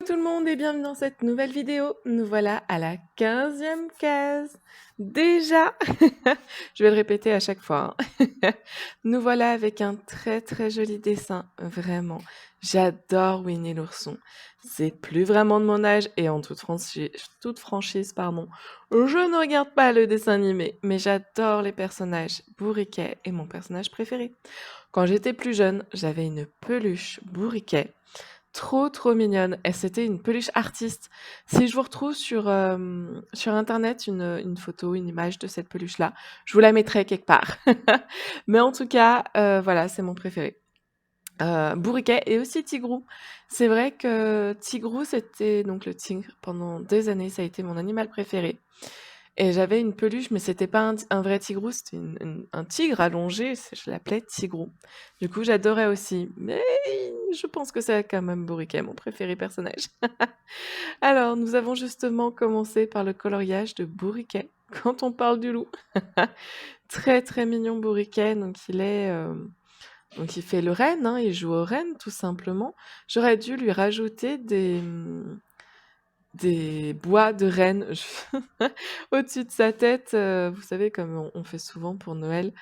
Tout le monde et bienvenue dans cette nouvelle vidéo. Nous voilà à la 15e case. Déjà, je vais le répéter à chaque fois, hein. Nous voilà avec un très joli dessin, vraiment. J'adore Winnie l'ourson. C'est plus vraiment de mon âge et en toute franchise, pardon, je ne regarde pas le dessin animé, mais j'adore les personnages. Bourriquet est mon personnage préféré. Quand j'étais plus jeune, j'avais une peluche Bourriquet. Trop mignonne et c'était une peluche artiste. Si je vous retrouve sur internet une photo, une image de cette peluche-là, je vous la mettrai quelque part. Mais en tout cas, voilà, c'est mon préféré. Bourriquet et aussi Tigrou. C'est vrai que Tigrou, c'était donc le tigre pendant des années, ça a été mon animal préféré. Et j'avais une peluche, mais c'était pas un vrai tigrou, c'était un tigre allongé, je l'appelais Tigrou. Du coup, j'adorais aussi, mais je pense que c'est quand même Bourriquet, mon préféré personnage. Alors, nous avons justement commencé par le coloriage de Bourriquet, quand on parle du loup. Très mignon Bourriquet, donc il fait le renne, hein, il joue au renne tout simplement. J'aurais dû lui rajouter des bois de rennes au-dessus de sa tête, vous savez comme on fait souvent pour Noël.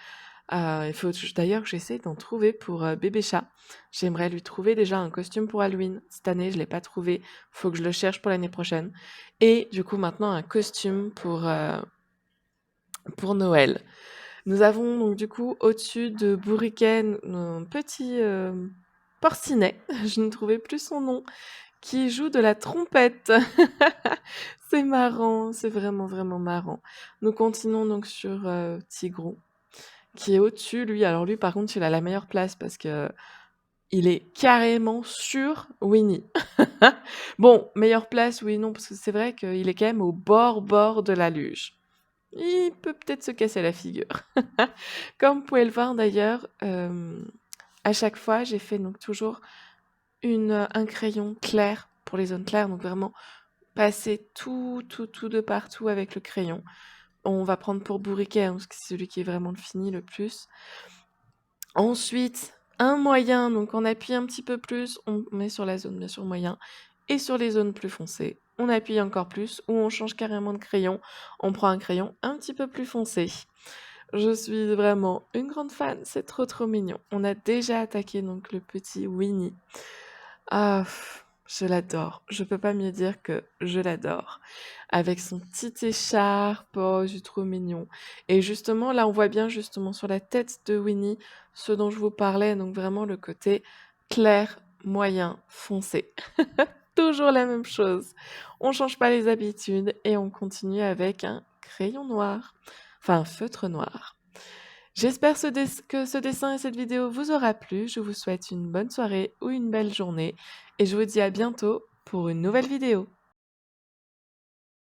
Il faut d'ailleurs que j'essaie d'en trouver pour, bébé chat. J'aimerais lui trouver déjà un costume pour Halloween. Cette année, je l'ai pas trouvé, faut que je le cherche pour l'année prochaine et du coup maintenant un costume pour Noël. Nous avons donc du coup au-dessus de Bourriquet un petit, porcinet, je ne trouvais plus son nom, qui joue de la trompette. C'est marrant, c'est vraiment marrant. Nous continuons donc sur, Tigrou, qui est au-dessus lui. Alors lui par contre, il a la meilleure place parce que il est carrément sur Winnie. Bon, meilleure place, oui et non, parce que c'est vrai qu'il est quand même au bord de la luge. Il peut peut-être se casser la figure. Comme vous pouvez le voir d'ailleurs, à chaque fois, j'ai fait donc toujours un crayon clair pour les zones claires, donc vraiment passer tout de partout avec le crayon. On va prendre pour Bourriquet, hein, parce que c'est celui qui est vraiment le fini le plus. Ensuite, un moyen, donc on appuie un petit peu plus, on met sur la zone bien sûr moyen, et sur les zones plus foncées, on appuie encore plus, ou on change carrément de crayon, on prend un crayon un petit peu plus foncé. Je suis vraiment une grande fan, c'est trop mignon. On a déjà attaqué donc le petit Winnie. Ah, je l'adore. Je peux pas mieux dire que je l'adore. Avec son petit écharpe, oh, c'est trop mignon. Et justement, là, on voit bien justement sur la tête de Winnie ce dont je vous parlais, donc vraiment le côté clair, moyen, foncé. Toujours la même chose. On change pas les habitudes et on continue avec un crayon noir, enfin un feutre noir. J'espère que ce dessin et cette vidéo vous aura plu. Je vous souhaite une bonne soirée ou une belle journée et je vous dis à bientôt pour une nouvelle vidéo.